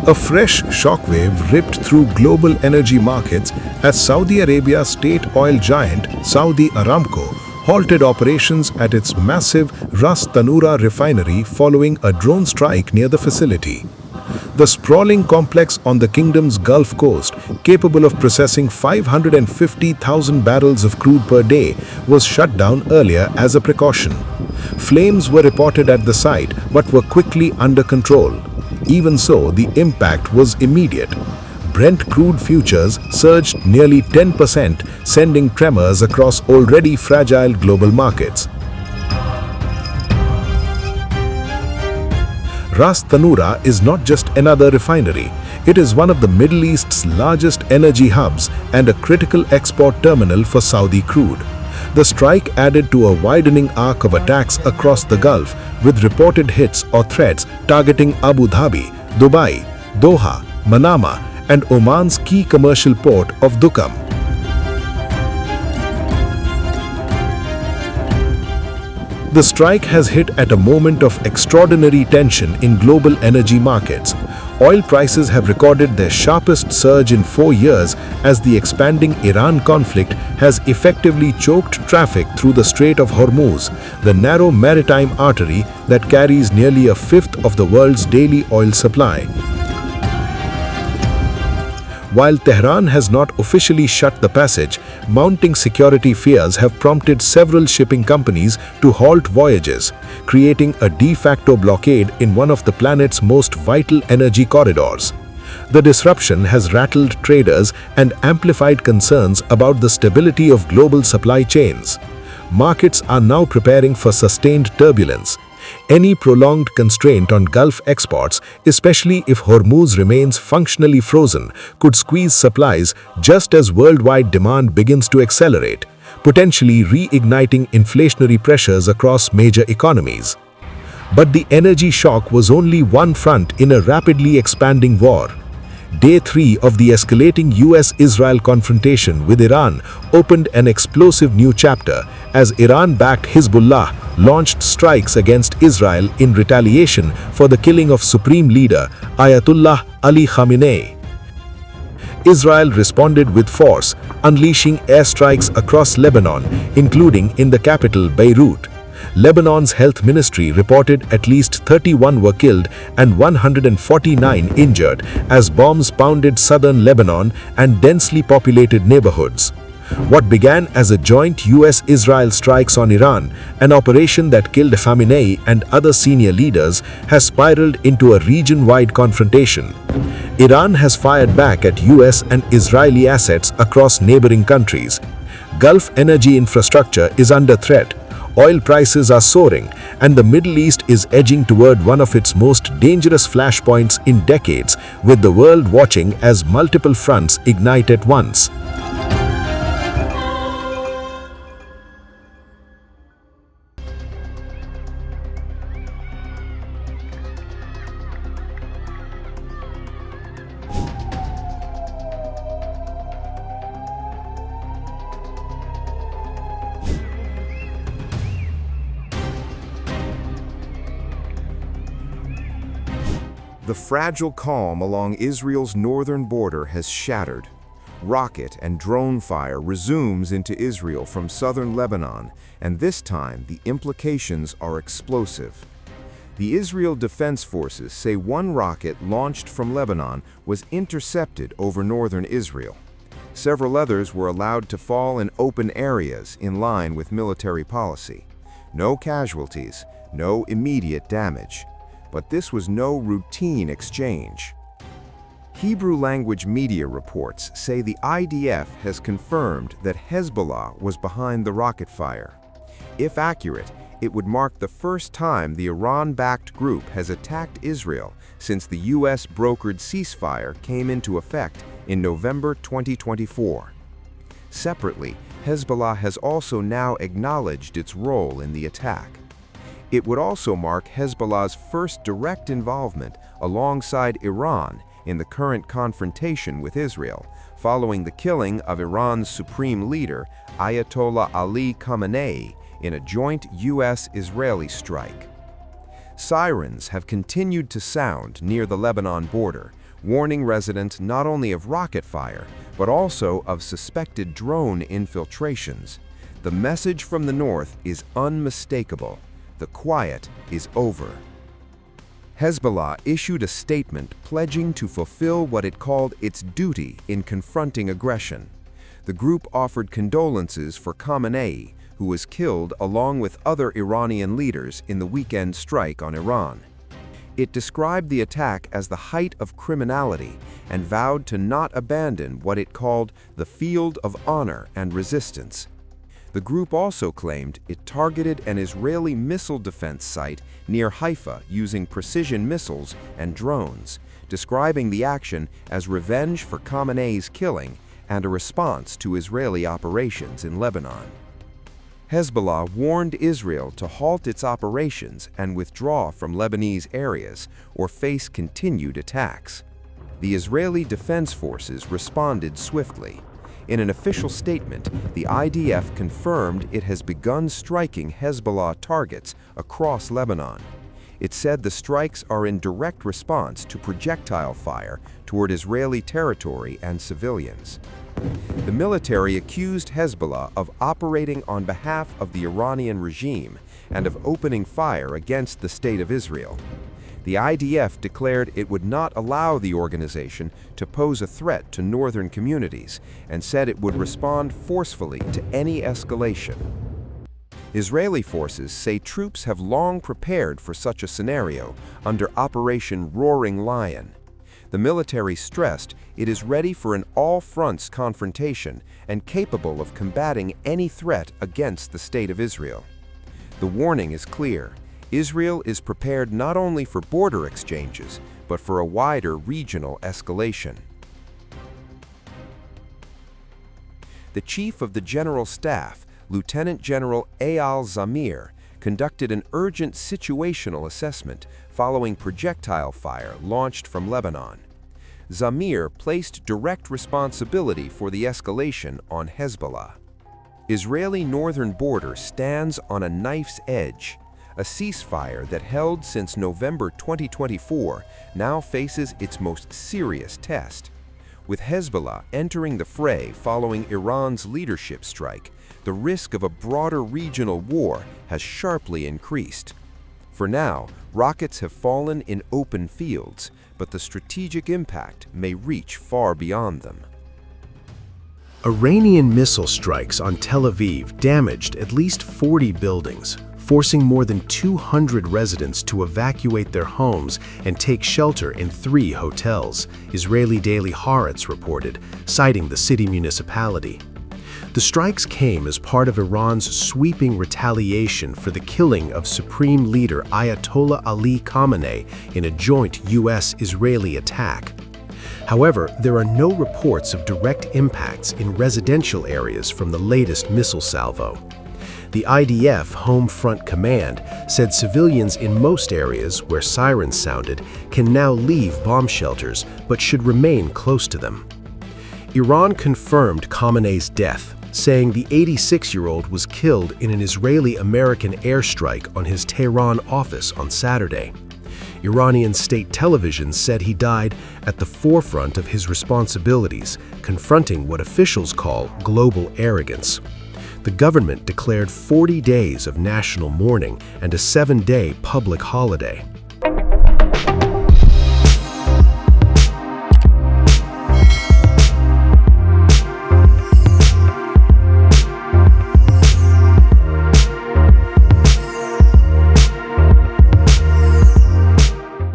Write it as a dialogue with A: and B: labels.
A: A fresh shockwave ripped through global energy markets as Saudi Arabia's state oil giant Saudi Aramco halted operations at its massive Ras Tanura refinery following a drone strike near the facility. The sprawling complex on the kingdom's Gulf coast, capable of processing 550,000 barrels of crude per day, was shut down earlier as a precaution. Flames were reported at the site but were quickly under control. Even so, the impact was immediate. Brent crude futures surged nearly 10%, sending tremors across already fragile global markets. Ras Tanura is not just another refinery. It is one of the Middle East's largest energy hubs and a critical export terminal for Saudi crude. The strike added to a widening arc of attacks across the Gulf, with reported hits or threats targeting Abu Dhabi, Dubai, Doha, Manama, and Oman's key commercial port of Duqm. The strike has hit at a moment of extraordinary tension in global energy markets. Oil prices have recorded their sharpest surge in 4 years as the expanding Iran conflict has effectively choked traffic through the Strait of Hormuz, the narrow maritime artery that carries nearly a fifth of the world's daily oil supply. While Tehran has not officially shut the passage, mounting security fears have prompted several shipping companies to halt voyages, creating a de facto blockade in one of the planet's most vital energy corridors. The disruption has rattled traders and amplified concerns about the stability of global supply chains. Markets are now preparing for sustained turbulence. Any prolonged constraint on Gulf exports, especially if Hormuz remains functionally frozen, could squeeze supplies just as worldwide demand begins to accelerate, potentially reigniting inflationary pressures across major economies. But the energy shock was only one front in a rapidly expanding war. Day 3 of the escalating US-Israel confrontation with Iran opened an explosive new chapter as Iran-backed Hezbollah launched strikes against Israel in retaliation for the killing of Supreme Leader Ayatollah Ali Khamenei. Israel responded with force, unleashing airstrikes across Lebanon, including in the capital Beirut. Lebanon's health ministry reported at least 31 were killed and 149 injured as bombs pounded southern Lebanon and densely populated neighborhoods. What began as a joint US-Israel strikes on Iran, an operation that killed Khamenei and other senior leaders, has spiraled into a region-wide confrontation. Iran has fired back at US and Israeli assets across neighboring countries. Gulf energy infrastructure is under threat. Oil prices are soaring, and the Middle East is edging toward one of its most dangerous flashpoints in decades, with the world watching as multiple fronts ignite at once.
B: The fragile calm along Israel's northern border has shattered. Rocket and drone fire resumes into Israel from southern Lebanon, and this time the implications are explosive. The Israel Defense Forces say one rocket launched from Lebanon was intercepted over northern Israel. Several others were allowed to fall in open areas in line with military policy. No casualties, no immediate damage. But this was no routine exchange. Hebrew-language media reports say the IDF has confirmed that Hezbollah was behind the rocket fire. If accurate, it would mark the first time the Iran-backed group has attacked Israel since the US-brokered ceasefire came into effect in November 2024. Separately, Hezbollah has also now acknowledged its role in the attack. It would also mark Hezbollah's first direct involvement alongside Iran in the current confrontation with Israel, following the killing of Iran's supreme leader, Ayatollah Ali Khamenei, in a joint US-Israeli strike. Sirens have continued to sound near the Lebanon border, warning residents not only of rocket fire, but also of suspected drone infiltrations. The message from the north is unmistakable. The quiet is over. Hezbollah issued a statement pledging to fulfill what it called its duty in confronting aggression. The group offered condolences for Khamenei, who was killed along with other Iranian leaders in the weekend strike on Iran. It described the attack as the height of criminality and vowed to not abandon what it called the field of honor and resistance. The group also claimed it targeted an Israeli missile defense site near Haifa using precision missiles and drones, describing the action as revenge for Khamenei's killing and a response to Israeli operations in Lebanon. Hezbollah warned Israel to halt its operations and withdraw from Lebanese areas or face continued attacks. The Israeli Defense Forces responded swiftly. In an official statement, the IDF confirmed it has begun striking Hezbollah targets across Lebanon. It said the strikes are in direct response to projectile fire toward Israeli territory and civilians. The military accused Hezbollah of operating on behalf of the Iranian regime and of opening fire against the State of Israel. The IDF declared it would not allow the organization to pose a threat to northern communities and said it would respond forcefully to any escalation. Israeli forces say troops have long prepared for such a scenario under Operation Roaring Lion. The military stressed it is ready for an all-fronts confrontation and capable of combating any threat against the State of Israel. The warning is clear. Israel is prepared not only for border exchanges, but for a wider regional escalation. The Chief of the General Staff, Lieutenant General Eyal Zamir, conducted an urgent situational assessment following projectile fire launched from Lebanon. Zamir placed direct responsibility for the escalation on Hezbollah. Israeli northern border stands on a knife's edge. A ceasefire that held since November 2024 now faces its most serious test. With Hezbollah entering the fray following Iran's leadership strike, the risk of a broader regional war has sharply increased. For now, rockets have fallen in open fields, but the strategic impact may reach far beyond them.
A: Iranian missile strikes on Tel Aviv damaged at least 40 buildings, forcing more than 200 residents to evacuate their homes and take shelter in 3 hotels, Israeli daily Haaretz reported, citing the city municipality. The strikes came as part of Iran's sweeping retaliation for the killing of Supreme Leader Ayatollah Ali Khamenei in a joint U.S.-Israeli attack. However, there are no reports of direct impacts in residential areas from the latest missile salvo. The IDF Home Front Command said civilians in most areas where sirens sounded can now leave bomb shelters but should remain close to them. Iran confirmed Khamenei's death, saying the 86-year-old was killed in an Israeli-American airstrike on his Tehran office on Saturday. Iranian state television said he died at the forefront of his responsibilities, confronting what officials call global arrogance. The government declared 40 days of national mourning and a 7-day public holiday.